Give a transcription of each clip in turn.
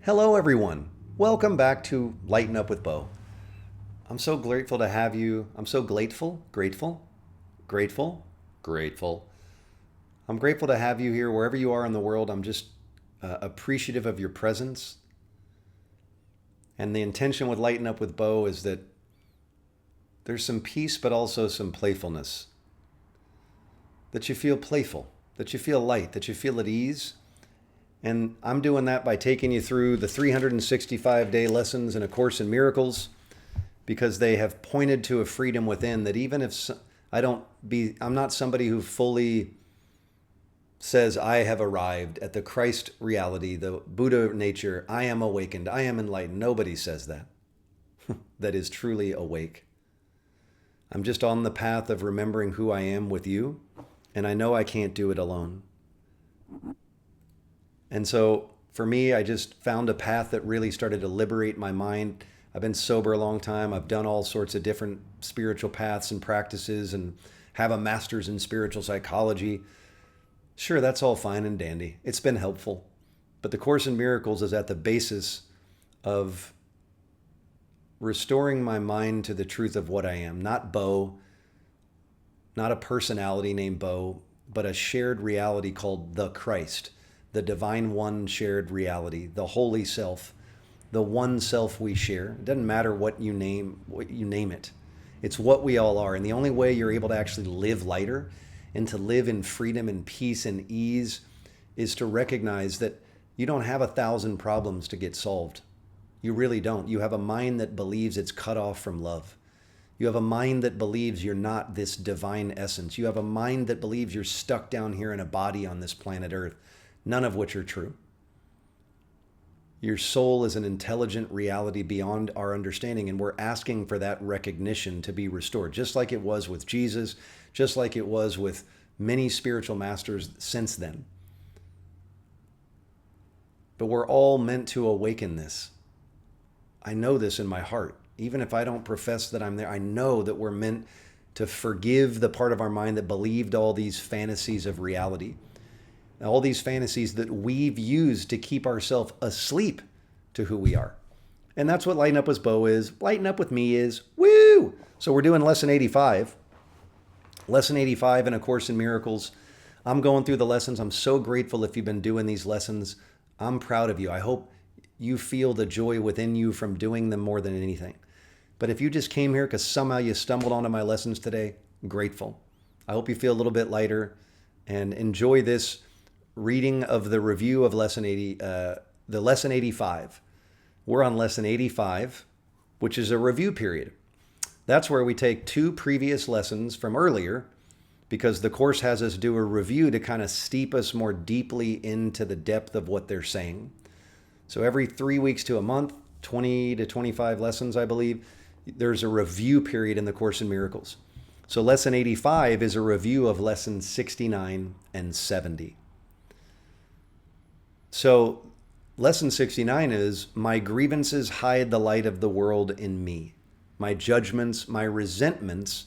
Hello, everyone. Welcome back to Lighten Up with Bo. I'm so grateful to have you. I'm so grateful. I'm grateful to have you here wherever you are in the world. I'm just appreciative of your presence. And the intention with Lighten Up with Bo is that there's some peace, but also some playfulness. That you feel playful, that you feel light, that you feel at ease. And I'm doing that by taking you through the 365-day lessons in A Course in Miracles, because they have pointed to a freedom within that even if I'm not somebody who fully says I have arrived at the Christ reality, the Buddha nature, I am awakened, I am enlightened. Nobody says that. That is truly awake. I'm just on the path of remembering who I am with you, and I know I can't do it alone. And so for me, I just found a path that really started to liberate my mind. I've been sober a long time. I've done all sorts of different spiritual paths and practices and have a master's in spiritual psychology. Sure, that's all fine and dandy. It's been helpful. But the Course in Miracles is at the basis of restoring my mind to the truth of what I am. Not Bo, not a personality named Bo, but a shared reality called the Christ. The divine one shared reality, the holy self, the one self we share. It doesn't matter what you name it. It's what we all are. And the only way you're able to actually live lighter and to live in freedom and peace and ease is to recognize that you don't have 1,000 problems to get solved. You really don't. You have a mind that believes it's cut off from love. You have a mind that believes you're not this divine essence. You have a mind that believes you're stuck down here in a body on this planet Earth. None of which are true. Your soul is an intelligent reality beyond our understanding, and we're asking for that recognition to be restored, just like it was with Jesus, just like it was with many spiritual masters since then. But we're all meant to awaken this. I know this in my heart. Even if I don't profess that I'm there, I know that we're meant to forgive the part of our mind that believed all these fantasies of reality. All these fantasies that we've used to keep ourselves asleep to who we are. And that's what Lighten Up with Bo is. Lighten Up with me is, woo! So we're doing lesson 85. Lesson 85 in A Course in Miracles. I'm going through the lessons. I'm so grateful if you've been doing these lessons. I'm proud of you. I hope you feel the joy within you from doing them more than anything. But if you just came here because somehow you stumbled onto my lessons today, I'm grateful. I hope you feel a little bit lighter and enjoy this reading of the review of lesson 85. We're on lesson 85, which is a review period. That's where we take 2 previous lessons from earlier, because the Course has us do a review to kind of steep us more deeply into the depth of what they're saying. So every 3 weeks to a month, 20 to 25 lessons, I believe, there's a review period in the Course in Miracles. So lesson 85 is a review of lessons 69 and 70. So lesson 69 is, my grievances hide the light of the world in me. My judgments, my resentments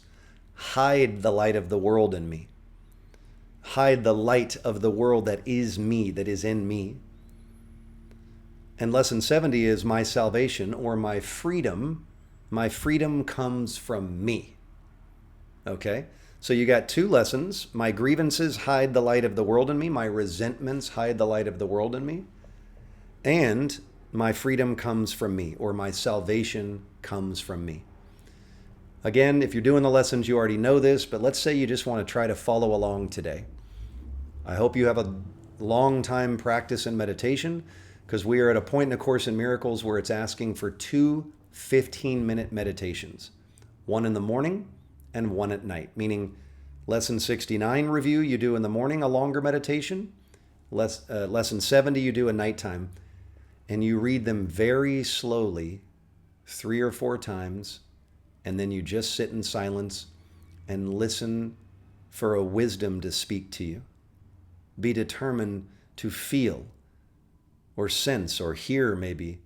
hide the light of the world in me. Hide the light of the world that is me, that is in me. And lesson 70 is, my salvation or my freedom. My freedom comes from me. Okay? So you got 2 lessons. My grievances hide the light of the world in me. My resentments hide the light of the world in me. And my freedom comes from me, or my salvation comes from me. Again, if you're doing the lessons, you already know this, but let's say you just want to try to follow along today. I hope you have a long time practice in meditation, because we are at a point in A Course in Miracles where it's asking for 2 15-minute meditations. One in the morning and one at night, meaning lesson 69 review you do in the morning, a longer meditation. Lesson 70 you do a nighttime, and you read them very slowly 3 or 4 times, and then you just sit in silence and listen for a wisdom to speak to you. Be determined to feel or sense or hear maybe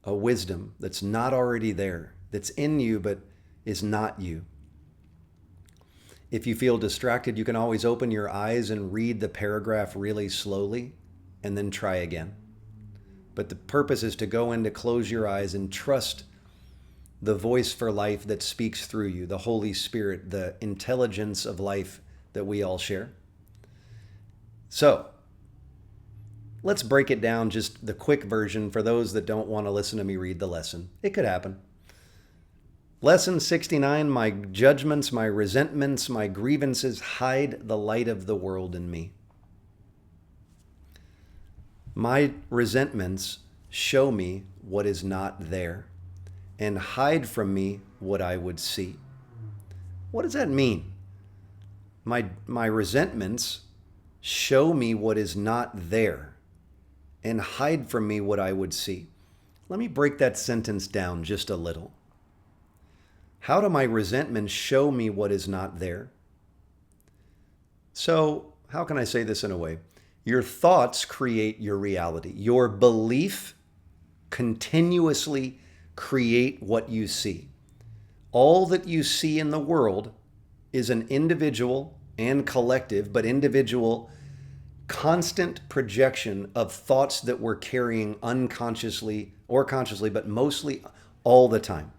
a wisdom that's not already there, that's in you but is not you. If you feel distracted, you can always open your eyes and read the paragraph really slowly and then try again. But the purpose is to go in, to close your eyes and trust the voice for life that speaks through you, the Holy Spirit, the intelligence of life that we all share. So let's break it down, just the quick version for those that don't want to listen to me read the lesson. It could happen. Lesson 69, my judgments, my resentments, my grievances hide the light of the world in me. My resentments show me what is not there and hide from me what I would see. What does that mean? My resentments show me what is not there and hide from me what I would see. Let me break that sentence down just a little. How do my resentments show me what is not there? So, how can I say this in a way? Your thoughts create your reality. Your belief continuously create what you see. All that you see in the world is an individual and collective, but individual, constant projection of thoughts that we're carrying unconsciously or consciously, but mostly all the time.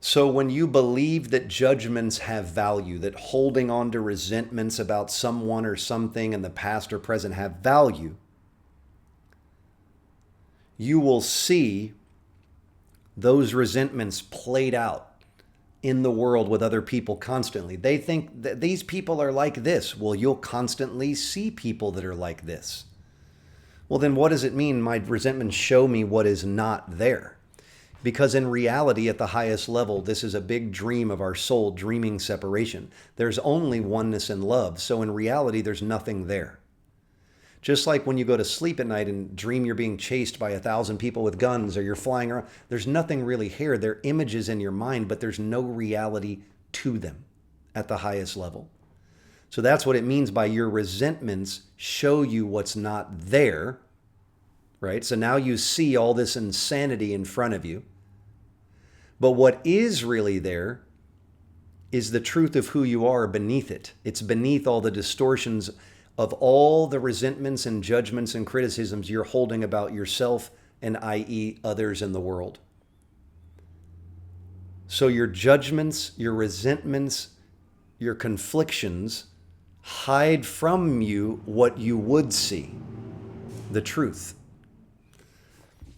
So when you believe that judgments have value, that holding on to resentments about someone or something in the past or present have value, you will see those resentments played out in the world with other people constantly. They think that these people are like this. Well, you'll constantly see people that are like this. Well, then what does it mean? My resentments show me what is not there. Because in reality, at the highest level, this is a big dream of our soul, dreaming separation. There's only oneness and love. So in reality, there's nothing there. Just like when you go to sleep at night and dream you're being chased by 1,000 people with guns or you're flying around, there's nothing really here. They're images in your mind, but there's no reality to them at the highest level. So that's what it means by your resentments show you what's not there, right? So now you see all this insanity in front of you. But what is really there is the truth of who you are beneath it. It's beneath all the distortions of all the resentments and judgments and criticisms you're holding about yourself and i.e. others in the world. So your judgments, your resentments, your conflictions hide from you what you would see, the truth.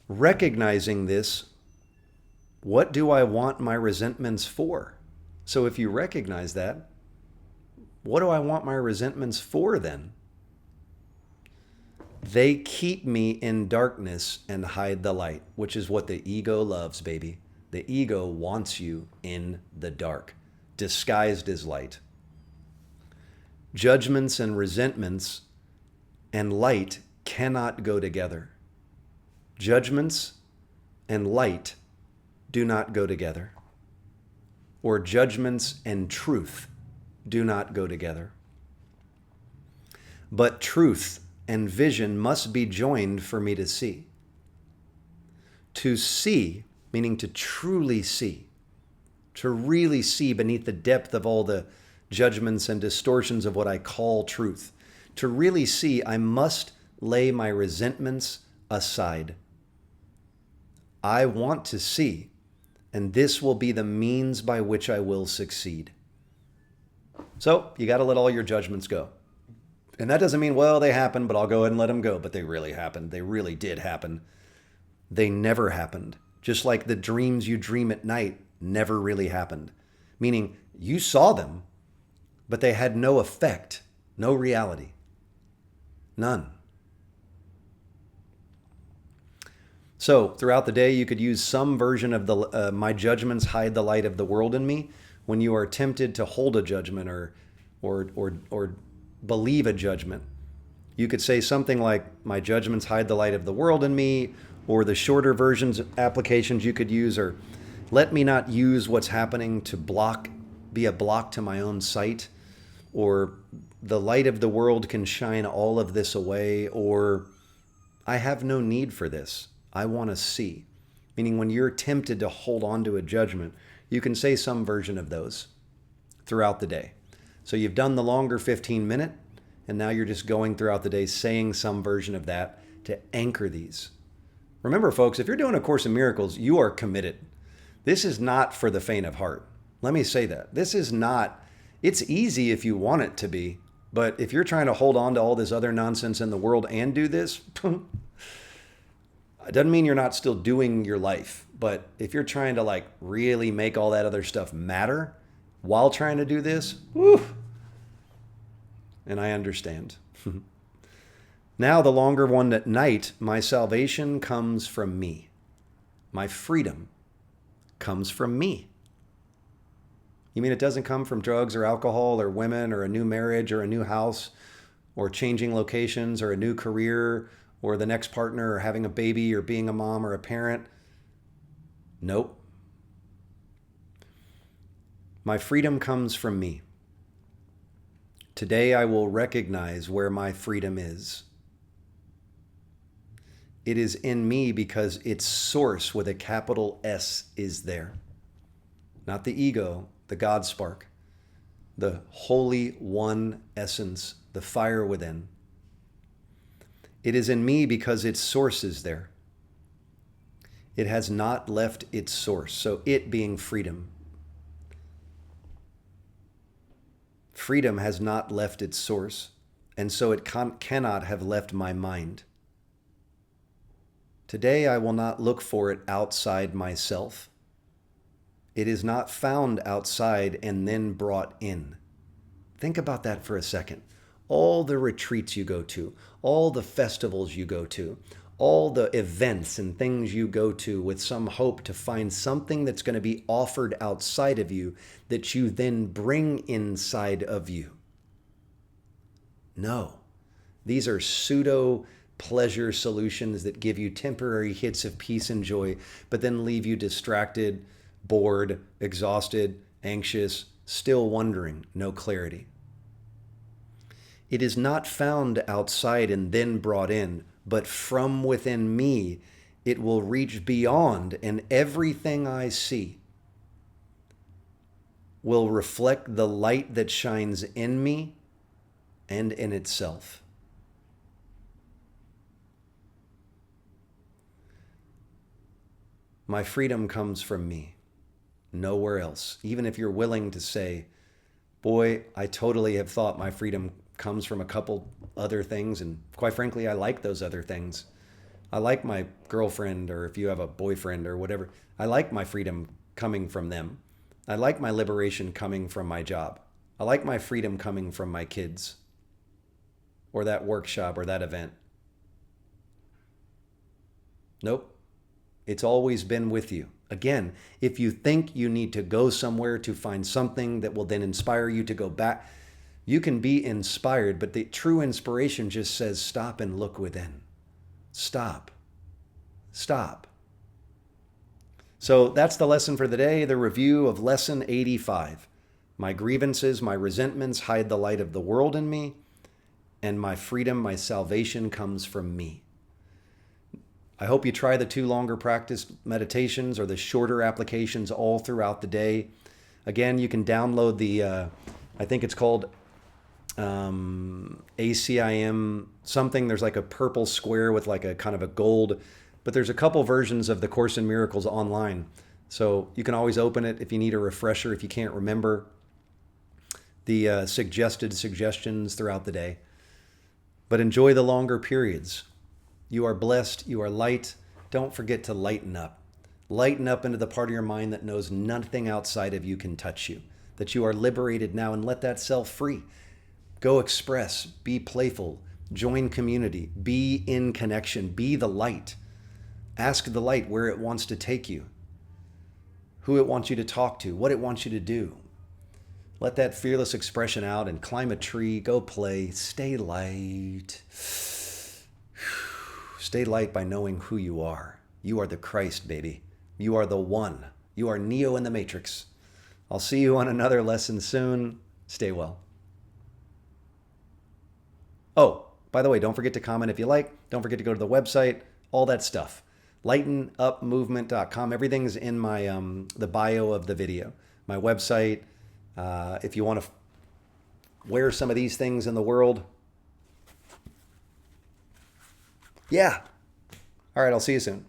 Recognizing this, what do I want my resentments for? So if you recognize that, what do I want my resentments for then? They keep me in darkness and hide the light, which is what the ego loves, baby. The ego wants you in the dark, disguised as light. Judgments and resentments and light cannot go together. Judgments and light do not go together. Or judgments and truth do not go together. But truth and vision must be joined for me to see. To see, meaning to truly see, to really see beneath the depth of all the judgments and distortions of what I call truth. To really see, I must lay my resentments aside. I want to see, and this will be the means by which I will succeed. So you got to let all your judgments go. And that doesn't mean, well, they happened, but I'll go ahead and let them go. But they really happened. They really did happen. They never happened. Just like the dreams you dream at night never really happened. Meaning you saw them, but they had no effect, no reality. None. So throughout the day, you could use some version of the my judgments hide the light of the world in me when you are tempted to hold a judgment or believe a judgment. You could say something like, my judgments hide the light of the world in me, or the shorter versions, applications you could use are, let me not use what's happening to be a block to my own sight, or the light of the world can shine all of this away, or I have no need for this. I want to see. Meaning when you're tempted to hold on to a judgment, you can say some version of those throughout the day. So you've done the longer 15-minute, And now you're just going throughout the day saying some version of that to anchor these. Remember, folks, if you're doing A Course in Miracles, you are committed. This is not for the faint of heart. Let me say that. This is not, it's easy if you want it to be, but if you're trying to hold on to all this other nonsense in the world and do this, it doesn't mean you're not still doing your life. But if you're trying to like really make all that other stuff matter while trying to do this, whew, and I understand. Now the longer one at night, my salvation comes from me. My freedom comes from me. You mean it doesn't come from drugs or alcohol or women or a new marriage or a new house or changing locations or a new career or the next partner or having a baby or being a mom or a parent? Nope. My freedom comes from me. Today I will recognize where my freedom is. It is in me because its source with a capital S is there. Not the ego, the God spark, the holy one essence, the fire within. It is in me because its source is there. It has not left its source, so it being freedom. Freedom has not left its source, and so it cannot have left my mind. Today I will not look for it outside myself. It is not found outside and then brought in. Think about that for a second. All the retreats you go to, all the festivals you go to, all the events and things you go to with some hope to find something that's going to be offered outside of you that you then bring inside of you. No, these are pseudo pleasure solutions that give you temporary hits of peace and joy, but then leave you distracted, bored, exhausted, anxious, still wondering, no clarity. It is not found outside and then brought in, but from within me, it will reach beyond, and everything I see will reflect the light that shines in me and in itself. My freedom comes from me, nowhere else. Even if you're willing to say, boy, I totally have thought my freedom comes from a couple other things, and quite frankly, I like those other things. I like my girlfriend, or if you have a boyfriend or whatever, I like my freedom coming from them. I like my liberation coming from my job. I like my freedom coming from my kids, or that workshop, or that event. Nope. It's always been with you. Again, if you think you need to go somewhere to find something that will then inspire you to go back, you can be inspired, but the true inspiration just says, stop and look within. Stop. Stop. So that's the lesson for the day, the review of lesson 85. My grievances, my resentments hide the light of the world in me, and my freedom, my salvation comes from me. I hope you try the 2 longer practice meditations or the shorter applications all throughout the day. Again, you can download the, I think it's called ACIM something. There's like a purple square with like a kind of a gold, but there's a couple versions of the Course in Miracles online. So you can always open it if you need a refresher, if you can't remember the suggestions throughout the day. But enjoy the longer periods. You are blessed. You are light. Don't forget to lighten up. Lighten up into the part of your mind that knows nothing outside of you can touch you, that you are liberated now, and let that self free. Go express, be playful, join community, be in connection, be the light. Ask the light where it wants to take you, who it wants you to talk to, what it wants you to do. Let that fearless expression out and climb a tree, go play, stay light. Stay light by knowing who you are. You are the Christ, baby. You are the one. You are Neo in the Matrix. I'll see you on another lesson soon. Stay well. Oh, by the way, don't forget to comment if you like. Don't forget to go to the website, all that stuff. lightenupmovement.com. Everything's in my the bio of the video. My website. If you want to wear some of these things in the world, Yeah. All right, I'll see you soon.